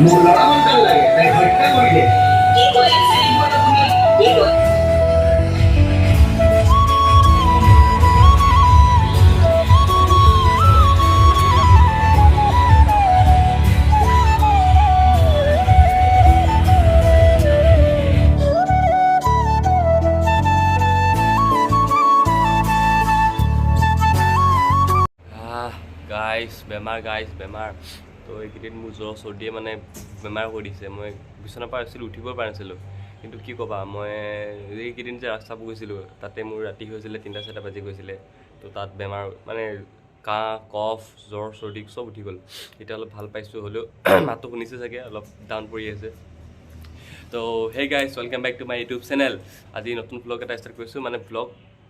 মোৰ ল'ৰা সন্তান লাগে তাইক হত্যা কৰিলে কি কৈ আছে এইবোৰ আপুনি কি কৈ গাইজ বেমাৰ তো এইকেইদিন মোৰ জ্বৰ চৰ্দিয়ে মানে বেমাৰ কৰি দিছে মই বিচনাৰ পৰা আছিলোঁ উঠিব পৰা নাছিলোঁ কিন্তু কি ক'বা মই এইকেইদিন যে ৰাস্তা গৈছিলোঁ তাতে মোৰ ৰাতি হৈছিলে 3-4 বাজি গৈছিলে তো তাত বেমাৰ মানে কাহ কফ জ্বৰ চৰ্দি চব উঠি গ'ল এতিয়া অলপ ভাল পাইছোঁ হ'লেও মাতটো শুনিছে চাগে অলপ ডাউন পৰি আছে তো hey guys welcome back to my YouTube channel আজি নতুন ভ্লগ এটা ষ্টাৰ্ট কৰিছোঁ মানে ভ্লগ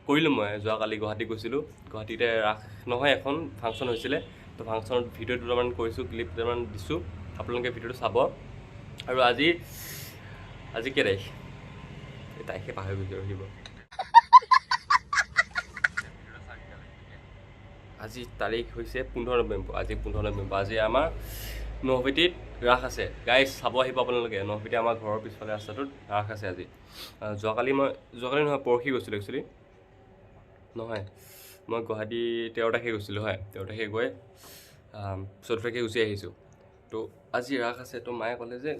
কৰিলোঁ মই যোৱাকালি গুৱাহাটী গৈছিলোঁ গুৱাহাটীতে ৰাস নহয় এখন ফাংচন হৈছিলে তো ফাংচনত ভিডিঅ' দুটামান কৰিছোঁ ক্লিপ দুটামান দিছোঁ আপোনালোকে ভিডিঅ'টো চাব আৰু আজি কি তাৰিখ এই তাৰিখে পাহৰি গৈছোঁ ৰখিব আজি তাৰিখ হৈছে 15 নৱেম্বৰ আজি 15 নৱেম্বৰ আজি আমাৰ নহভেটিত ৰাস আছে গাইজ চাব আহিব আপোনালোকে নহভেটি আমাৰ ঘৰৰ পিছফালে ৰাস্তাটোত ৰাস আছে আজি যোৱাকালি নহয় পৰহি গৈছিলোঁ একচুৱেলি নহয় মই গুৱাহাটী 13 তাৰিখে গৈছিলোঁ হয় 13 তাৰিখে গৈ 14 তাৰিখে গুচি আহিছোঁ তো আজি ৰাস আছে তো মায়ে ক'লে যে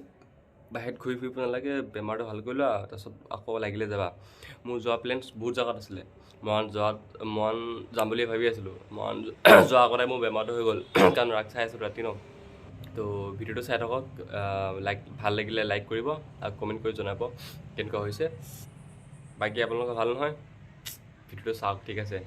বাহিৰত ঘূৰি ফুৰিব নালাগে বেমাৰটো ভাল কৰি লোৱা তাৰপিছত আকৌ লাগিলে যাবা মোৰ যোৱা প্লেনছ বহুত জেগাত আছিলে মৰাণ যাম বুলি ভাবি আছিলোঁ মৰাণ যোৱা আগতে মোৰ বেমাৰটো হৈ গ'ল কাৰণ ৰাস চাই আছিলোঁ ৰাতি ন তো ভিডিঅ'টো চাই থাকক ভাল লাগিলে লাইক কৰিব আৰু কমেণ্ট কৰি জনাব কেনেকুৱা হৈছে বাকী আপোনালোকৰ ভাল নহয় ভিডিঅ'টো চাওক ঠিক আছে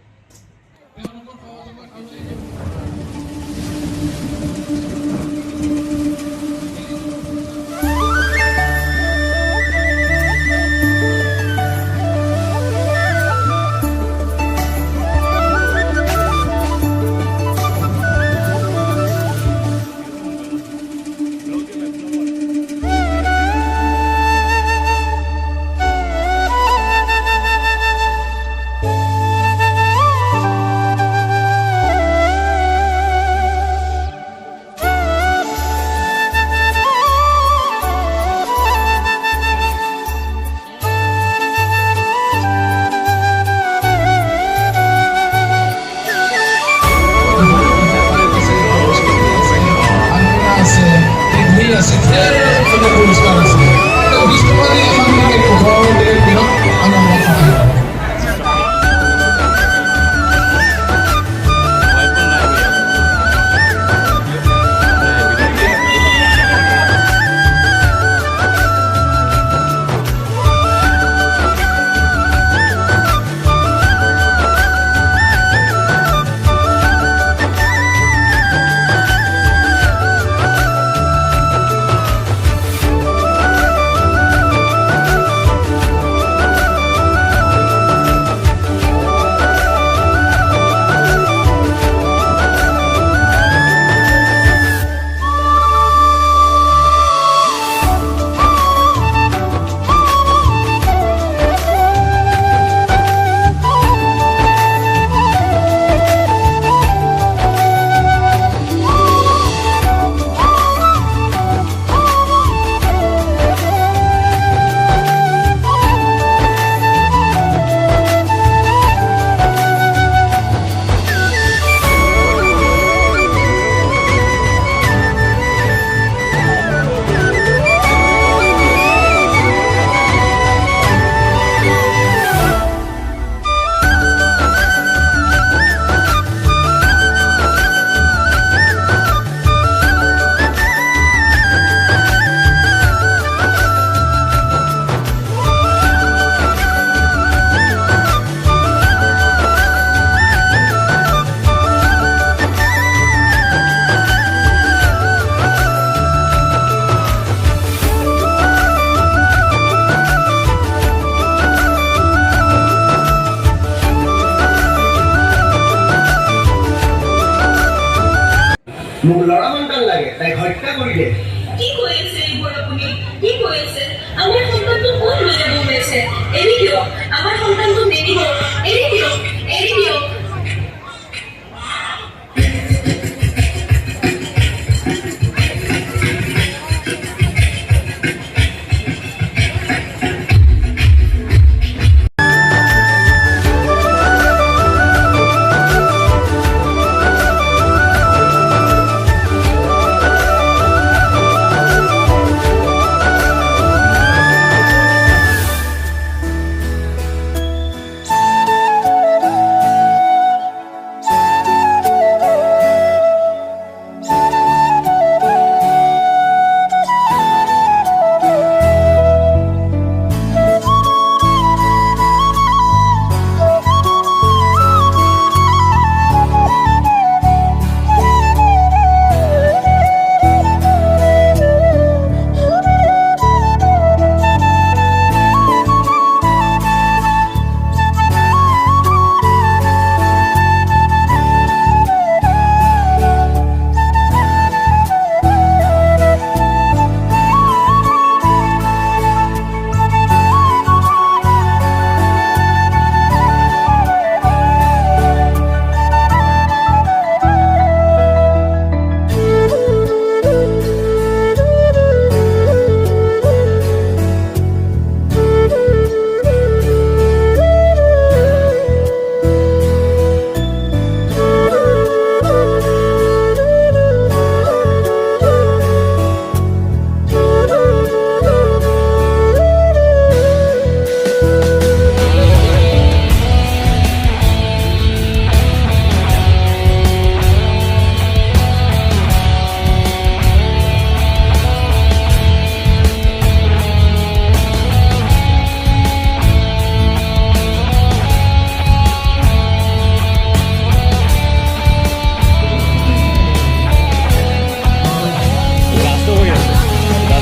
মোৰ ল'ৰা সন্তান লাগে তাইক হত্যা কৰিলে কি কৈ আছে এইবোৰ আপুনি কি কৈ আছে আমাৰ সন্তানটো কোন মেৰে বনাইছে এৰি দিয়ক আমাৰ সন্তানটো নেৰিব এৰি দিয়ক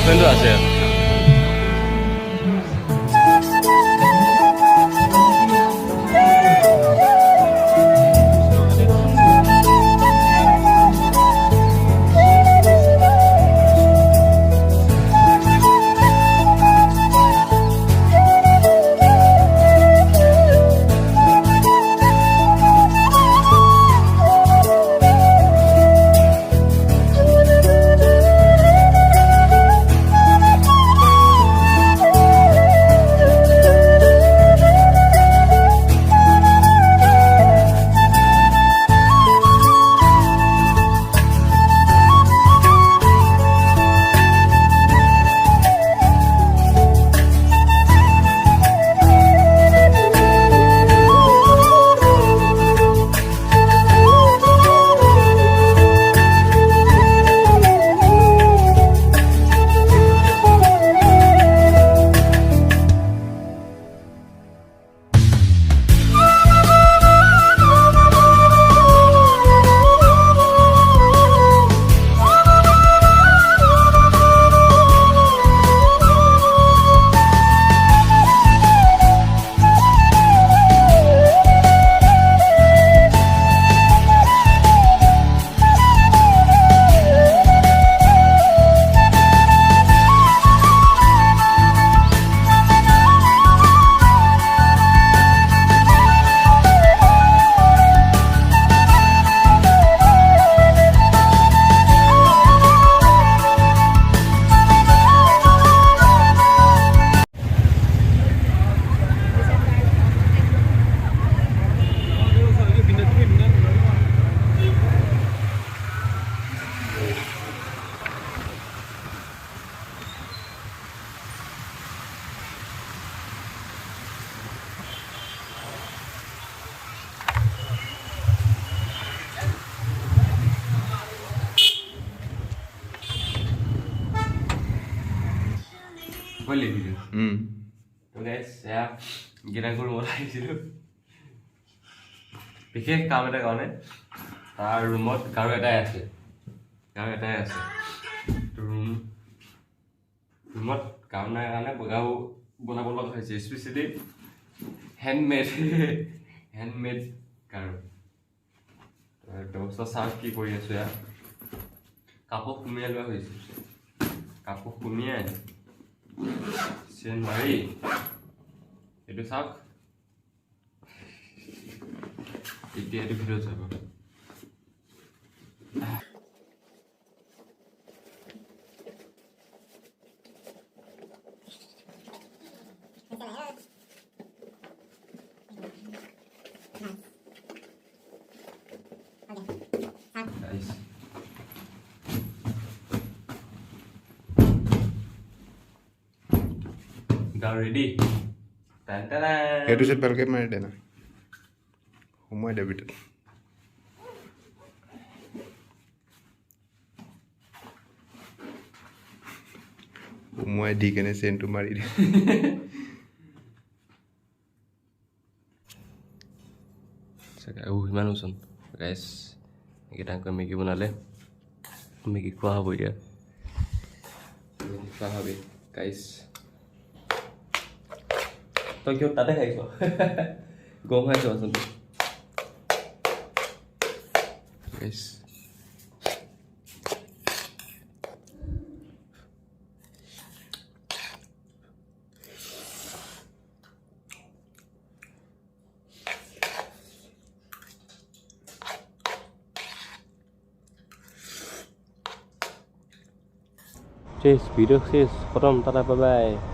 গাৰ্লফ্ৰেণ্ডো আছে Boleh video. Guys, saya ginagur mo আহিছিলো বিশেষ কাম এটা কাৰণে তাৰ ৰুমত কাৰো এটাই আছে ৰুমত কাম নাই কাৰণে বগাও বনাব লগা হৈছে স্পেচিয়েলি হেণ্ডমেড কাৰো ব্যৱস্থা চাওক কি কৰি আছো ইয়াত কাপোৰ সুমিয়াই লোৱা হৈছে কাপোৰ সুমিয়াই চেন মাৰি এইটো চাওক এতিয়া এইটো ভিডিঅ' চাব ready. Itu sih pelke mana deh na, humai deh bitu. Humai di kene sentu mari deh. Sekarang gimana usun, guys? Kita angkat Maggi bunale, Maggi kuah apa dia? Kuah apa, guys? Tôi kêu tắt hay sao? Gom hay sao xong. Guys. Cheers, video cheers. Potom, tada, bye bye.